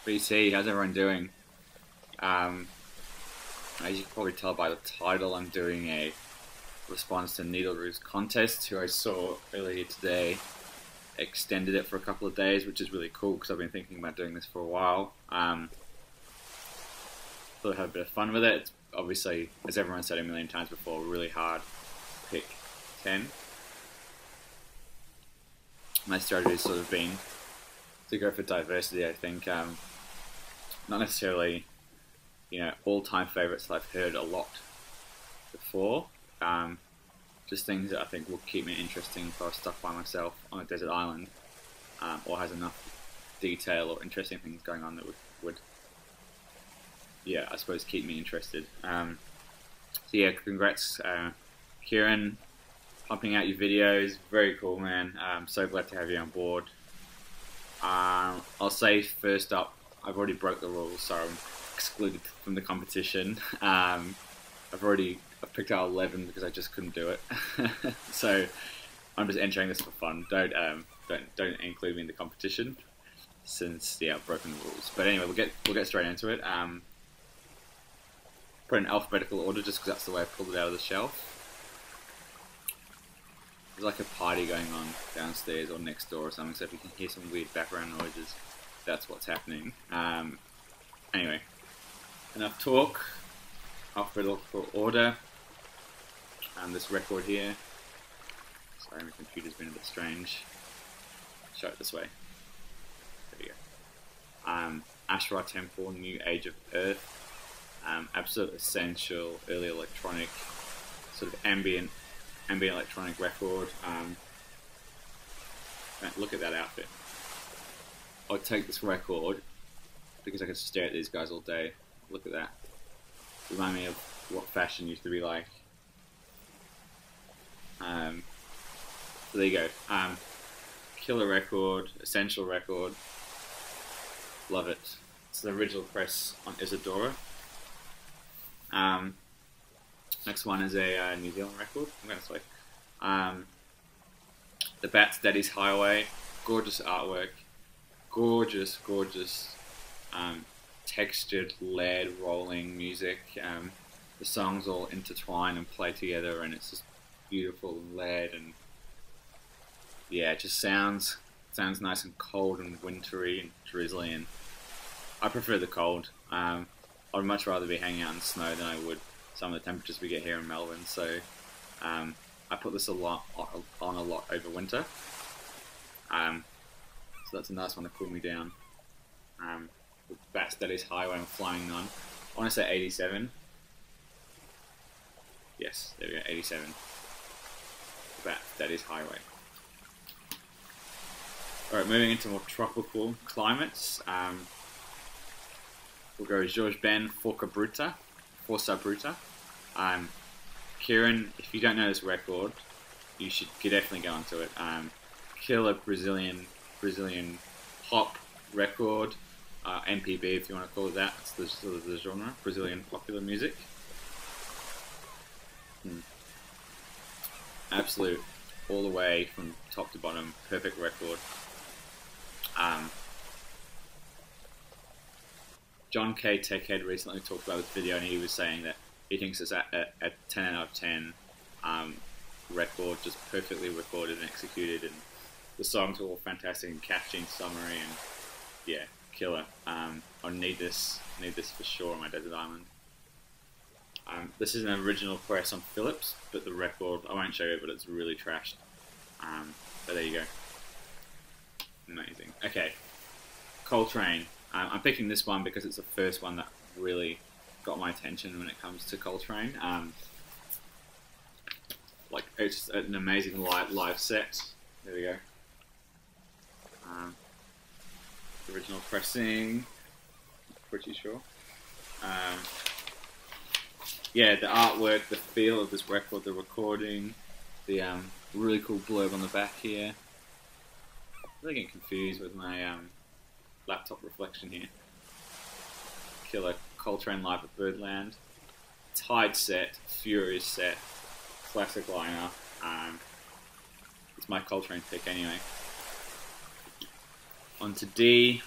BC, how's everyone doing? As you can probably tell by the title, I'm doing a response to NeedleGroove's contest, who I saw earlier today extended it for a couple of days, which is really cool because I've been thinking about doing this for a while. Thought I'd have a bit of fun with it. It's obviously, as everyone said a million times before, really hard to pick 10. My strategy has sort of been to go for diversity, I think. Not necessarily, all-time favourites that I've heard a lot before. Just things that I think will keep me interesting if I was stuck by myself on a desert island, or has enough detail or interesting things going on that would I suppose keep me interested. So yeah, congrats, Kieran, pumping out your videos. Very cool, man. I'm so glad to have you on board. I'll say first up, I've already broke the rules, so I'm excluded from the competition. I've picked out 11 because I just couldn't do it. So I'm just entering this for fun. Don't include me in the competition, since I've broken the rules. But anyway, we'll get straight into it. Put in alphabetical order just because that's the way I pulled it out of the shelf. There's like a party going on downstairs or next door or something, so if you can hear some weird background noises, that's what's happening. Anyway, enough talk. Alphabetical order. This record here. Sorry, my computer's been a bit strange. Show it this way. There we go. Asherah Temple, New Age of Earth. Absolute essential early electronic, sort of ambient electronic record. Look at that outfit. I'd take this record because I could stare at these guys all day. Look at that. Remind me of what fashion used to be like. So there you go. Killer record, essential record. Love it. It's the original press on Isadora. Next one is a New Zealand record. I'm going to say The Bats Daddy's Highway. Gorgeous artwork. Gorgeous textured lead rolling music. The songs all intertwine and play together, and it's just beautiful lead, and yeah, it just sounds nice and cold and wintry and drizzly, and I prefer the cold. I'd much rather be hanging out in the snow than I would some of the temperatures we get here in Melbourne. So I put this on a lot over winter. So that's a nice one to cool me down. The Bat Daddy's Highway I'm flying on. I want to say 87. Yes, there we go, 87. The Bat Daddy's Highway. Alright, moving into more tropical climates. We'll go George Ben, Força Bruta. Kieran, if you don't know this record, you should definitely go onto it. Killer Brazilian pop record, MPB if you want to call it that. It's the sort of the genre, Brazilian popular music. Absolute, all the way from top to bottom, perfect record. John K. Techhead recently talked about this video, and he was saying that he thinks it's a 10 out of 10 record, just perfectly recorded and executed, and the songs are all fantastic and catchy and summery, and yeah, killer. I need this for sure on my desert island. This is an original press on Philips, but the record, I won't show you, but it's really trashed. But there you go. Amazing. Okay, Coltrane. I'm picking this one because it's the first one that really got my attention when it comes to Coltrane. Like, it's just an amazing live set. There we go. Original pressing, pretty sure. Yeah, the artwork, the feel of this record, the recording, the really cool blurb on the back here. I'm really getting confused with my laptop reflection here. Killer Coltrane live at Birdland. Tight set, furious set, classic liner. It's my Coltrane pick anyway. On to D.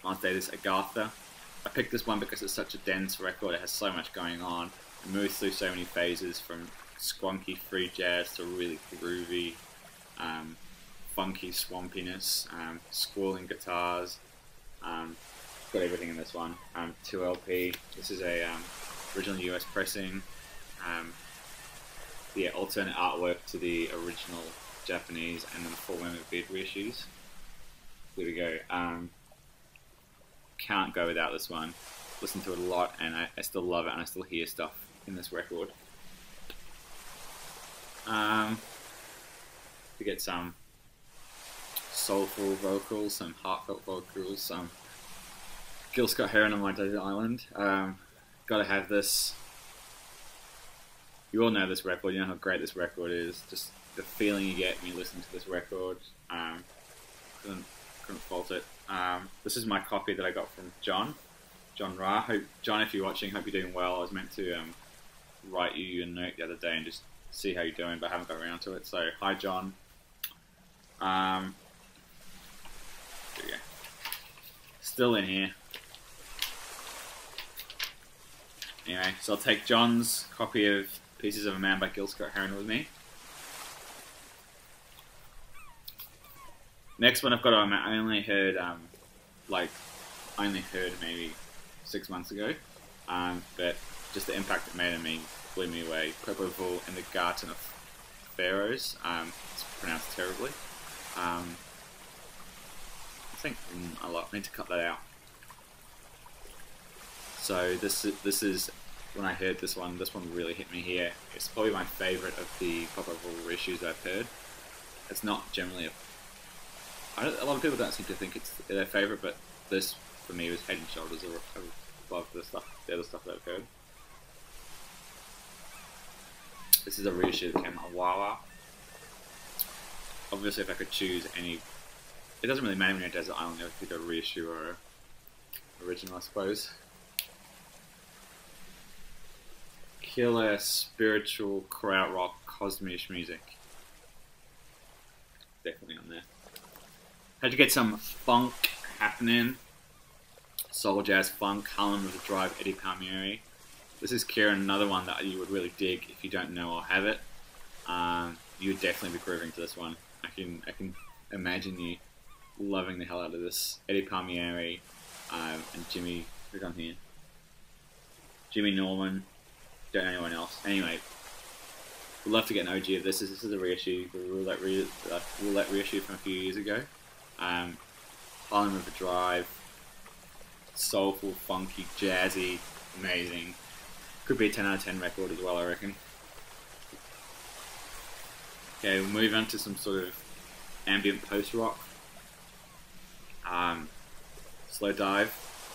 Last day, this Agathe. I picked this one because it's such a dense record. It has so much going on. It moves through so many phases, from squonky free jazz to really groovy, funky swampiness, squalling guitars. Got everything in this one. 2 LP. This is a original US pressing. Yeah, alternate artwork to the original Japanese, and then the 4 Women Bid reissues. There we go. Can't go without this one. Listen to it a lot, and I still love it, and I still hear stuff in this record. To get some soulful vocals, some heartfelt vocals, some Gil Scott-Heron on My Desert Island. Gotta have this. You all know this record, you know how great this record is. Just the feeling you get when you listen to this record. Couldn't fault it. This is my copy that I got from John Ra. John, if you're watching, hope you're doing well. I was meant to write you a note the other day and just see how you're doing, but I haven't got around to it. So, hi John. There we go. Still in here. Anyway, so I'll take John's copy of Pieces of a Man by Gil Scott-Heron with me. Next one I've got on, I only heard maybe 6 months ago, but just the impact it made on me blew me away. Propos in the Garden of Pharaohs. It's pronounced terribly. I think a lot. I need to cut that out. So this is when I heard this one really hit me here. It's probably my favourite of the Propos reissues I've heard. It's not generally a lot of people don't seem to think it's their favourite, but this, for me, was head and shoulders above the other stuff that I've heard. This is a reissue that came out a while after. Obviously, if I could choose any, it doesn't really matter when you're a desert island, if you go reissue or original, I suppose. Killer spiritual krautrock cosmic music. Definitely on there. Had to get some funk happening. Soul jazz funk, Harlem River Drive, Eddie Palmieri. This is Kieran, another one that you would really dig if you don't know or have it. You would definitely be grooving to this one. I can imagine you loving the hell out of this. Eddie Palmieri and Jimmy, who's on here? Jimmy Norman. Don't know anyone else. Anyway, we'd love to get an OG of this. This is a reissue, the Roulette reissue from a few years ago. Harlem River Drive, soulful, funky, jazzy, amazing. Could be a 10 out of 10 record as well, I reckon. Okay, we'll move on to some sort of ambient post-rock. Slow Dive,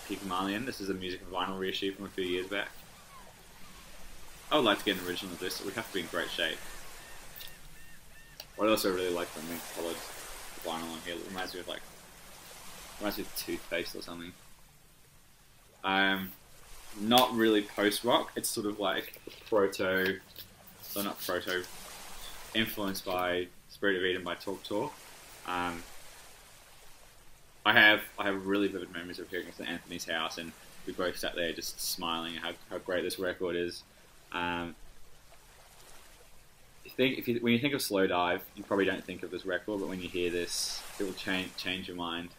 Pygmalion. This is a music and vinyl reissue from a few years back. I would like to get an original of this. It would have to be in great shape. What I also really like the mint coloured vinyl on here. It reminds me of toothpaste or something. Not really post-rock. It's sort of like influenced by Spirit of Eden by Talk Talk. I have really vivid memories of hearing it at Anthony's house, and we both sat there just smiling at how great this record is. When you think of Slow Dive, you probably don't think of this record, but when you hear this, it will change your mind.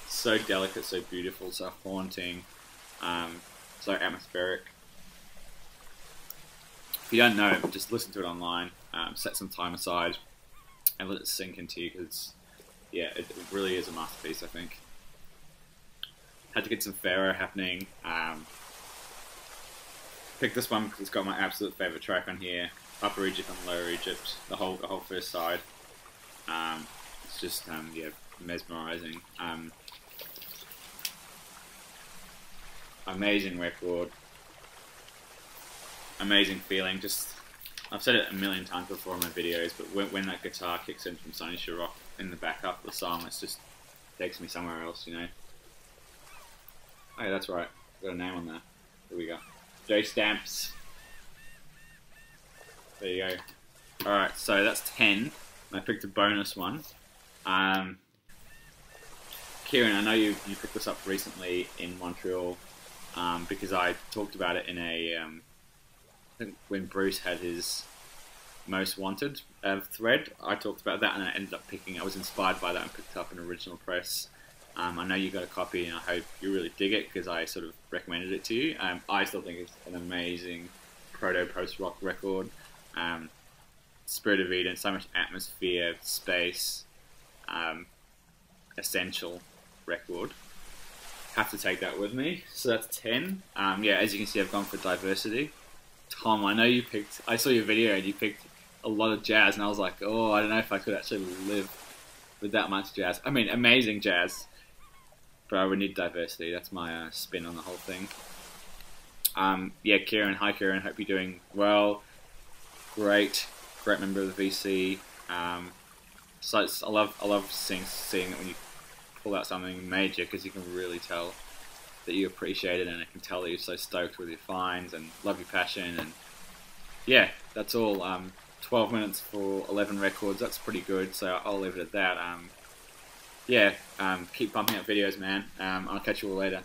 So delicate, so beautiful, so haunting, so atmospheric. If you don't know it, just listen to it online, set some time aside, and let it sink into you, because yeah, it really is a masterpiece, I think. Had to get some Pharaoh happening. Picked this one because it's got my absolute favourite track on here, Upper Egypt and Lower Egypt, the whole first side. It's just yeah, mesmerising. Amazing record, amazing feeling. Just, I've said it a million times before in my videos, but when that guitar kicks in from Sonny Sharrock in the backup of the song, it just takes me somewhere else, you know. Oh yeah, that's right, got a name on there. Here we go. J Stamps. There you go. Alright, so that's 10. I picked a bonus one. Um, Kieran, I know you picked this up recently in Montreal because I talked about it in I think when Bruce had his Most Wanted thread. I talked about that and I ended up I was inspired by that and picked up an original press. I know you got a copy and I hope you really dig it because I sort of recommended it to you. I still think it's an amazing proto-post-rock record. Spirit of Eden, so much atmosphere, space, essential record. Have to take that with me. So that's 10. Yeah, as you can see, I've gone for diversity. Tom, I know I saw your video and you picked a lot of jazz, and I was like, oh, I don't know if I could actually live with that much jazz. I mean, amazing jazz, but I would need diversity. That's my spin on the whole thing. Yeah, Kieran. Hi, Kieran. Hope you're doing well. Great member of the VC. So I love seeing it when you pull out something major because you can really tell that you appreciate it, and I can tell that you're so stoked with your finds and love your passion. And yeah, that's all. 12 minutes for 11 records. That's pretty good. So I'll leave it at that. Yeah, keep pumping out videos, man. I'll catch you all later.